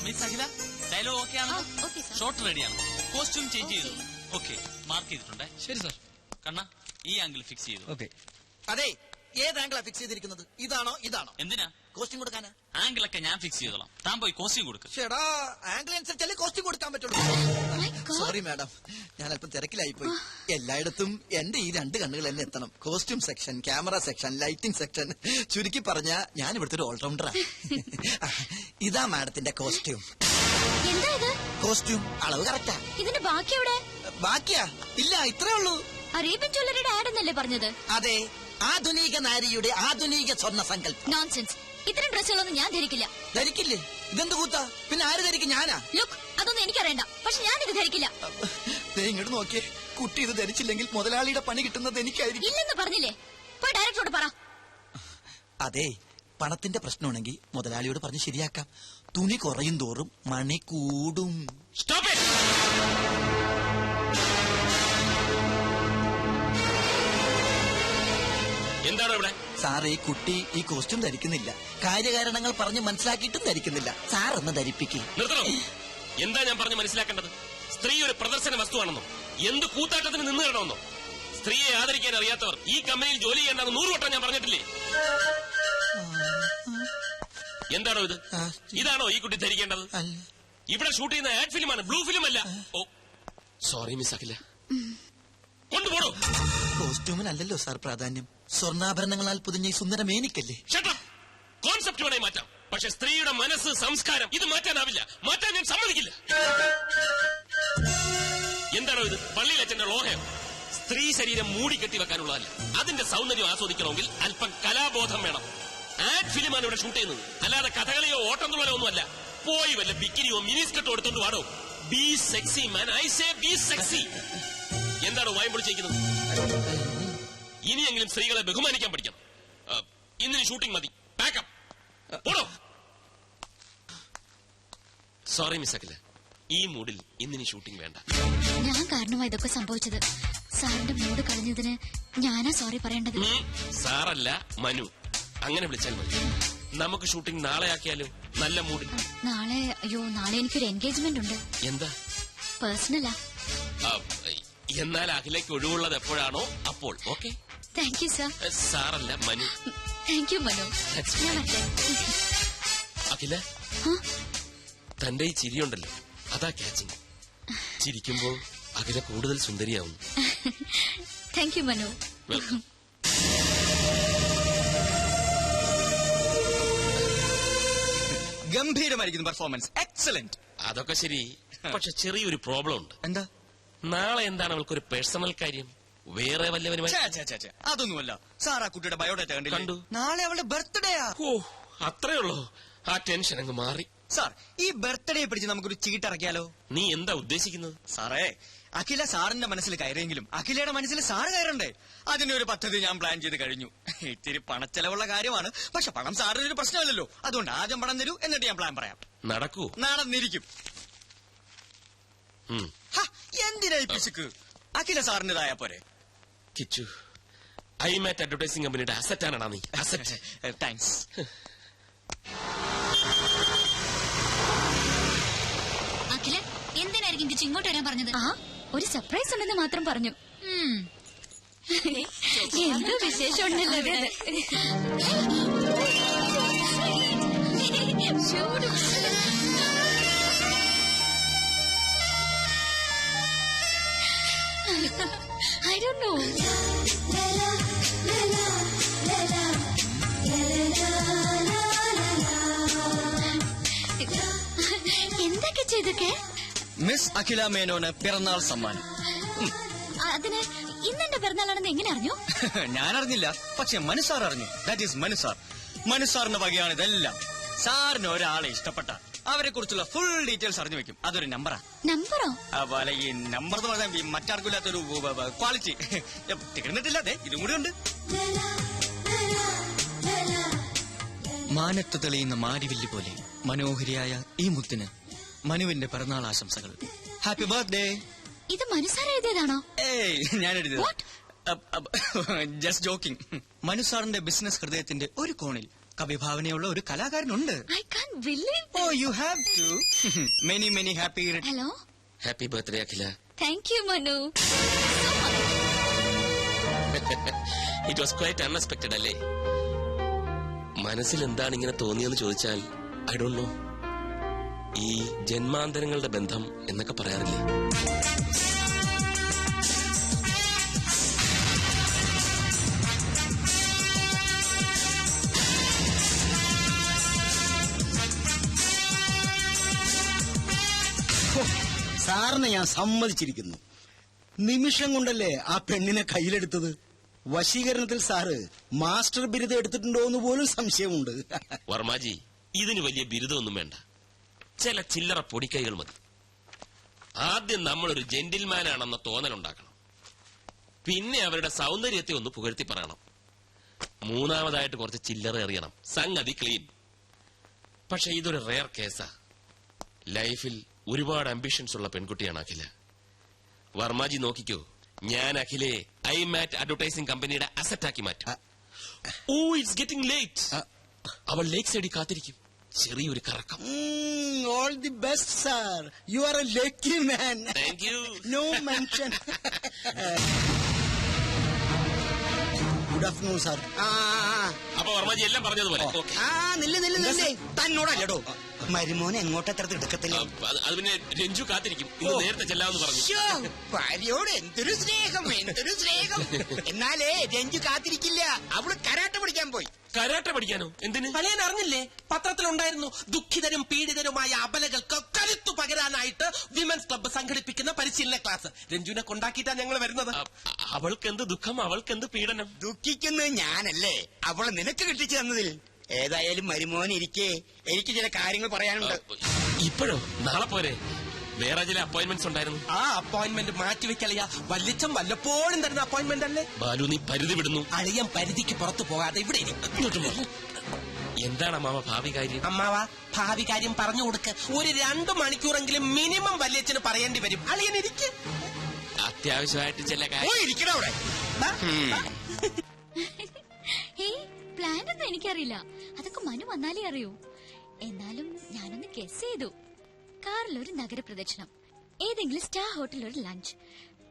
Miss Akhila, dialogue okay ആണ്, shot റെഡിയാണ്, costume change ചെയ്തു. ഓക്കെ, മാർക്ക് ചെയ്തിട്ടുണ്ടേ. ശരി സാർ. കണ്ണ, ഈ ആംഗിൾ ഫിക്സ് ചെയ്തു. ഓക്കെ. അതെ, ഏത് ആംഗിളാ ഫിക്സ് ചെയ്തിരിക്കുന്നത്? ഇതാണോ ഇതാണോ? എന്തിനാ? കോസ്റ്റ്യൂം കൊടുക്കാനാ. ആംഗിളൊക്കെ ഞാൻ ഫിക്സ് ചെയ്തോളാം, താൻ പോയി കോസ്റ്റ്യൂം കൊടുക്കും. ചേടാ, ആംഗിൾ അനുസരിച്ചല്ലേ കോസ്റ്റ്യൂം കൊടുക്കാൻ പറ്റുള്ളൂ. സോറി മാഡം, ഞാൻ അല്പം തിരക്കിലായി പോയി. എല്ലായിടത്തും എന്റെ ഈ 2 കണ്ണുകൾ തന്നെ എത്തണം. Costume section, camera section, lighting section. ചുരുക്കി പറഞ്ഞ ഞാൻ ഇവിടുത്തെ ഒരു ഓൾറൗണ്ടറാ. ഇതാ മാഡത്തിന്റെ കോസ്റ്റ്യൂം. കോസ്റ്റ്യൂം അളവ് കറക്റ്റാ. ഇതിന്റെ ബാക്കി എവിടെ? ബാക്കിയാ? ഇല്ല, ഇത്രേ ഉള്ളൂ. അറേബ്യൻ ജ്വല്ലറിയുടെ ആഡ് എന്നല്ലേ പറഞ്ഞത്? അതെ, ആധുനിക നാരിയുടെ ആധുനിക സ്വർണ്ണ സങ്കല്പം. നോൺസെൻസ്. ഇത്തരം ഡ്രസ്സുകളൊന്നും ഞാൻ ധരിക്കില്ല. ധരിക്കില്ലേ? ഇതെന്ത് കൂത്താ? പിന്നെ ആര് ധരിക്കും? ഞാനാ? ലുക്ക്, അതൊന്നും എനിക്കറിയണ്ട. പക്ഷെ ഞാൻ ഇത് ധരിക്കില്ല. ഇങ്ങോട്ട് നോക്കിയേ, കുട്ടി ഇത് ധരിച്ചില്ലെങ്കിൽ മുതലാളിയുടെ പണി കിട്ടുന്നത് എനിക്കായിരിക്കും. ഇല്ലെന്ന് പറഞ്ഞില്ലേ? പോയി ഡയറക്ടറോട് പറ. അതെ, പണത്തിന്റെ പ്രശ്നമാണെങ്കിൽ മുതലാളിയോട് പറഞ്ഞ് ശരിയാക്കാം. തുണി കുറയും തോറും മണി കൂടും. എന്താണ് ഇവിടെ? സാർ, ഈ കുട്ടി ഈ കോസ്റ്റ്യൂം ധരിക്കുന്നില്ല. കാര്യകാരണങ്ങൾ പറഞ്ഞ് മനസ്സിലാക്കിയിട്ടും ധരിക്കുന്നില്ല. സാർ ഒന്ന് ധരിപ്പിക്കും. നിർത്തണം. എന്താ ഞാൻ പറഞ്ഞ് മനസ്സിലാക്കേണ്ടത്? സ്ത്രീ ഒരു പ്രദർശന വസ്തുവാണെന്നോ, എന്ത് കൂത്താട്ടത്തിന് നിന്ന് തരണമെന്നോ? സ്ത്രീയെ ആദരിക്കാൻ അറിയാത്തവർ ഈ കമ്പനിയിൽ ജോലി ചെയ്യേണ്ടെന്ന് 100 വട്ടം ഞാൻ പറഞ്ഞിട്ടില്ലേ? എന്താണോ ഇത്? ഇതാണോ ഈ കുട്ടി ധരിക്കേണ്ടത്? ഇവിടെ ഷൂട്ട് ചെയ്യുന്ന ആഡ് ഫിലിമാണ്, ബ്ലൂ ഫിലിം അല്ല. ഓ സോറി മിസ് അഖില, കൊണ്ടുപോടോ. കോസ്റ്റ്യൂമിനല്ലല്ലോ സാർ പ്രാധാന്യം, സ്വർണ്ണാഭരണങ്ങളാൽ പൊതിഞ്ഞ ഈ സുന്ദര മേനിക്കല്ലേ. കോൺസെപ്റ്റ് വേണേ മാറ്റാം, പക്ഷെ സ്ത്രീയുടെ മനസ്സ്, സംസ്കാരം ഇത് മാറ്റാനാവില്ല. മാറ്റാൻ ഞാൻ സമ്മതിക്കില്ല. എന്താണോ ഇത്? പള്ളിയിലച്ഛന്റെ ലോഹയം. സ്ത്രീ ശരീരം മൂടിക്കെട്ടി വെക്കാനുള്ളതല്ല. അതിന്റെ സൗന്ദര്യം ആസ്വദിക്കണമെങ്കിൽ അല്പം കലാബോധം വേണം. ആഡ് ഫിലിമാണ് ഇവിടെ ഷൂട്ട് ചെയ്യുന്നത്, അല്ലാതെ കഥകളിയോ ഓട്ടംതുള്ളലോ ഒന്നുമല്ല. പോയി വല്ല ബിക്കിനിയോ മിനിസ്കർട്ടോ എടുത്തോണ്ട് വാടോ. Be sexy man, I say be sexy. എന്താണോ വായം പൊളിച്ചിരിക്കുന്നത്? ഇനിയെങ്കിലും സ്ത്രീകളെ ബഹുമാനിക്കാൻ പഠിക്കണം. ഇന്നിന് ഷൂട്ടിംഗ് മതി, പാക്കപ്പ്. പോടോ. സോറി മിസ് അഖില, ഈ മൂഡിൽ ഇന്നിന് ഷൂട്ടിംഗ് വേണ്ട. ഞാൻ കാരണമായി ഇതൊക്കെ സംഭവിച്ചത്. സാറിന്റെ മൂഡ് കളഞ്ഞതിന് ഞാനാ സോറി പറയേണ്ടത്. സാറല്ല, മനു. അങ്ങനെ വിളിച്ചാൽ മതി. നമുക്ക് ഷൂട്ടിംഗ് നാളെ ആക്കിയാലോ? നല്ല മൂഡിൽ. നാളെ? അയ്യോ, നാളെ എനിക്കൊരു എൻഗേജ്മെന്റ് ഉണ്ട്. എന്താ? പേഴ്സണലാ. എന്നാൽ അഖിലേക്ക് ഒഴിവുള്ളത് എപ്പോഴാണോ അപ്പോൾ. ഓക്കെ. Thank you sir. സാറല്ല, മനു. Thank you Manu. അഖില, തന്റെ ഈ ചിരിയുണ്ടല്ലോ, അതാ ക്യാച്ചിങ്. ചിരിക്കുമ്പോ അഖില കൂടുതൽ സുന്ദരിയാവുന്നു. Thank you Manu. വെൽക്കം. ഗംഭീരമായിരിക്കുന്നു പെർഫോമൻസ്, എക്സലന്റ്. അതൊക്കെ ശരി, പക്ഷെ ചെറിയൊരു പ്രോബ്ലം ഉണ്ട്. എന്താ? നാളെ എന്താണ് അവൾക്കൊരു പേഴ്സണൽ കാര്യം? വേറെ വല്ലവരുമായി? അതൊന്നുമല്ല സാർ, ആ കുട്ടിയുടെ ബയോഡാറ്റ കണ്ടു. നാളെ അവളുടെ ബർത്ത്ഡേയാ. ഓ, അത്രേ ഉള്ളൂ. ആ ടെൻഷൻ അങ്ങ് മാറി. സാർ, ഈ ബർത്ത്ഡേ പിടിച്ച് നമുക്കൊരു ചീട്ടിറക്കിയാലോ? നീ എന്താ ഉദ്ദേശിക്കുന്നത്? സാറേ, അഖില സാറിന്റെ മനസ്സിൽ കയറിയെങ്കിലും അഖിലയുടെ മനസ്സിൽ സാറ് കയറണ്ടേ? അതിനൊരു പദ്ധതി ഞാൻ പ്ലാൻ ചെയ്ത് കഴിഞ്ഞു. ഇത്തിരി പണച്ചെലവുള്ള കാര്യമാണ്, പക്ഷെ പണം സാറിനൊരു പ്രശ്നമല്ലല്ലോ. അതുകൊണ്ട് ആദ്യം പണം തരൂ, എന്നിട്ട് ഞാൻ പ്ലാൻ പറയാം. നടക്കൂ? നടന്നിരിക്കും. എന്തിനായി പിശുക്ക്? അഖില സാറിന്റേതായ പോരെ. കിച്ചു, ഐമാറ്റ് അഡ്വർടൈസിംഗ് കമ്പനിയുടെ അസറ്റാണോ നീ? അസറ്റ്. താങ്ക്സ്. അഖില, എന്തിനായിരിക്കും കിച്ചു ഇങ്ങോട്ട് വരാൻ പറഞ്ഞത്? ഒരു സർപ്രൈസ് ഉണ്ടെന്ന് മാത്രം പറഞ്ഞു. എന്തോ വിശേഷം ഉണ്ടല്ലോ ഇവിടെ. I don't know. എന്തൊക്കെ ചെയ്തൊക്കെ? മിസ് അഖില മേനോന് പിറന്നാൾ സമ്മാനം. അതിന് ഇന്നെന്റെ പിറന്നാളാണെന്ന് എങ്ങനെ അറിഞ്ഞു? ഞാൻ അറിഞ്ഞില്ല, പക്ഷെ മനുസാർ അറിഞ്ഞു. That is മനുസാർ. മനുസാറിന്റെ വകയാണ് ഇതെല്ലാം. സാറിന് ഒരാളെ ഇഷ്ടപ്പെട്ട അവരെ കുറിച്ചുള്ള ഫുൾ ഡീറ്റെയിൽസ് അറിഞ്ഞു വെക്കും. അതൊരു നമ്പറാ. നമ്പറോ? അതുപോലെ ഈ നമ്പർ എന്ന് പറഞ്ഞാൽ മറ്റാർക്കും ഇല്ലാത്തൊരു ക്വാളിറ്റി. തീർന്നിട്ടില്ല, അതെ ഇതും കൂടി ഉണ്ട്. മാനത്ത് തെളിയുന്ന മാരിവില്ല് പോലെ മനോഹരിയായ ഈ മുത്തിന് മനുവിന്റെ പിറന്നാൾ ആശംസകൾ. Happy birthday. ഇത് മനുസാർ എഴുതിയതാണോ? ഏയ്, ഞാൻ എഴുതിയത്. Just joking. മനുസാറിന്റെ ബിസിനസ് ഹൃദയത്തിന്റെ ഒരു കോണിൽ കവിഭാവനയുള്ള ഒരു കലാകാരനുണ്ട്. I can believe. Oh you have to. Many many happy. Hello. Happy birthday Akhila. Thank you Manu. It was quite unexpected അല്ലേ? മനസ്സിൽ എന്താണ് ഇങ്ങനെ തോന്നിയെന്ന് ചോദിച്ചാൽ ഐ ഡോണ്ട് നോ. ഈ ജന്മാന്തരങ്ങളുടെ ബന്ധം എന്നൊക്കെ പറയാറില്ലേ? സാറിനെ ഞാൻ സമ്മതിച്ചിരിക്കുന്നു. നിമിഷം കൊണ്ടല്ലേ ആ പെണ്ണിനെ കയ്യിലെടുത്തത്. വശീകരണത്തിൽ സാറ് മാസ്റ്റർ ബിരുദം എടുത്തിട്ടുണ്ടോ എന്ന് പോലും സംശയമുണ്ട്. വർമാജി, ഇതിന് വലിയ ബിരുദമൊന്നും വേണ്ട. ചില ചില്ലറ പൊടിക്കൈകൾ മതി. ആദ്യം നമ്മളൊരു ജെന്റിൽമാനാണെന്ന തോന്നലുണ്ടാക്കണം. പിന്നെ അവരുടെ സൗന്ദര്യത്തെ ഒന്ന് പുകഴ്ത്തി പറയണം. മൂന്നാമതായിട്ട് കുറച്ച് ചില്ലറ എറിയണം. സംഗതി ക്ലീൻ. പക്ഷെ ഇതൊരു റെയർ കേസാ. ലൈഫിൽ ഒരുപാട് അംബിഷൻസ് ഉള്ള പെൺകുട്ടിയാണ് അഖില. വർമാജി നോക്കിക്കോ, ഞാൻ അഖിലെ ഐമാറ്റ് അഡ്വർടൈസിംഗ് കമ്പനിയുടെ അസറ്റാക്കി മാറ്റും. Oh it's getting late. അവൾ ലേക്ക് സൈഡിൽ കാത്തിരിക്കും. ചെറിയൊരു കറക്കം. All the best sir. You are a lucky man. Thank you. No mention. Good afternoon sir. അപ്പൊ വർമാജി എല്ലാം പറഞ്ഞതുപോലെ. ഓക്കെ. നില്ലേ തന്നോടല്ലോ മരുമോനെ എങ്ങോട്ടത്ര തിടുക്കത്തില്ല. അത് പിന്നെ രഞ്ജു കാത്തിരിക്കും. ഇന്ന് നേരത്തെ ചെല്ലാമെന്ന് പറഞ്ഞു. ഭാര്യയോട് എന്തൊരു സ്നേഹം, എന്തൊരു സ്നേഹം. എന്നാലേ രഞ്ജു കാത്തിരിക്കില്ല. അവള് കരാട്ട പഠിക്കാൻ പോയി. കരാട്ട പഠിക്കാനോ? എന്തിന്? പഴയൻ അറിഞ്ഞില്ലേ? പത്രത്തിലുണ്ടായിരുന്നു. ദുഃഖിതരും പീഡിതരുമായ അബലകൾക്ക് കരുത്തു പകരാനായിട്ട് വിമൻസ് ക്ലബ്ബ് സംഘടിപ്പിക്കുന്ന പരിശീലന ക്ലാസ്. രഞ്ജുവിനെ കൊണ്ടാക്കിയിട്ടാ ഞങ്ങൾ വരുന്നത്. അവൾക്ക് എന്ത് ദുഃഖം, അവൾക്ക് എന്ത് പീഡനം? ദുഃഖിക്കുന്നത് ഞാനല്ലേ, അവളെ നിനക്ക് കിട്ടിച്ചു തന്നതിൽ. ഏതായാലും മരുമോനിരിക്കെ എനിക്ക് ചില കാര്യങ്ങൾ പറയാനുണ്ട്. ഇപ്പോഴോ? നാളെ പോരെ? വേറെ ചില അപ്പോയിന്റ്മെന്റ്സ് ഉണ്ടായിരുന്നു. ആ അപ്പോയിന്റ്മെന്റ് മാറ്റിവെക്കളിയാ. വല്ലിച്ചം വല്ലപ്പോഴും തരുന്ന അപ്പോയിന്റ്മെന്റ് അല്ലേ? ബാലു, നീ പരിധി വിടുന്നു. അളിയൻ പരിധിക്ക് പുറത്തു പോകാതെ ഇവിടെ എന്താണ് അമ്മാവ ഭാവി കാര്യം? അമ്മാവ ഭാവി കാര്യം പറഞ്ഞു കൊടുക്ക്. ഒരു 2 മണിക്കൂറെങ്കിലും മിനിമം വല്യച്ഛന് പറയേണ്ടി വരും. അളിയൻ ഇരിക്ക്. അത്യാവശ്യമായിട്ട് ചില കാര്യം. ഇരിക്കണോ അവിടെ? പ്ലാൻ ഒന്നും എനിക്കറിയില്ല. അതൊക്കെ മനു വന്നാലേ അറിയൂ. എന്നാലും ഞാനൊന്ന് ഗസ് ചെയ്തു. കാറിൽ ഒരു നഗരപ്രദക്ഷിണം, ഏതെങ്കിലും സ്റ്റാർ ഹോട്ടലിൽ ഒരു ലഞ്ച്,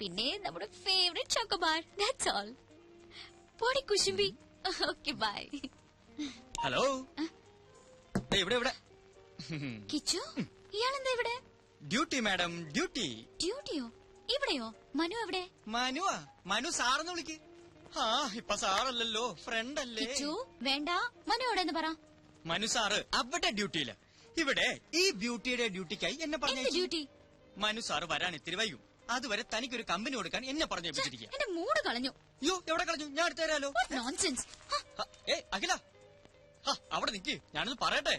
പിന്നെ നമ്മുടെ ഫേവറേറ്റ് ചോക്കോബാർ. That's all. പോടി കുശുമ്പി. Okay bye. ഹലോ. ഇവിടെ ഇവിടെ കിച്ചു, ഇയാളെന്താ ഇവിടെ? Duty madam, duty. ഡ്യൂട്ടിയോ? ഇവിടെയോ? മനു എവിടെ? മനുവാ? മനു സാറെന്ന് വിളിക്ക്. ആ ഇപ്പൊ സാറല്ലല്ലോ, ഫ്രണ്ട് അല്ലേ. കിച്ചു വേണ്ട, മനു എവിടെന്ന് പറ. മനു സാറ് അവിടെ ഡ്യൂട്ടിയില്ല. ഇവിടെ ഈ ബ്യൂട്ടിയുടെ ഡ്യൂട്ടിക്കായി എന്നെ പറഞ്ഞു. ഡ്യൂട്ടി? മനു സാറ് വരാൻ ഇത്തിരി വൈകും. അതുവരെ തനിക്കൊരു കമ്പനി കൊടുക്കാൻ എന്നെ പറഞ്ഞു വെച്ചിരിക്കുക. എന്റെ മൂഡ് കളഞ്ഞു. അയ്യോ, എവിടെ കളഞ്ഞു? ഞാൻ എടുത്തു തരാലോ. നോൺസെൻസ്. അഖില, അവിടെ നിക്ക്, ഞാനൊന്ന് പറയട്ടെ.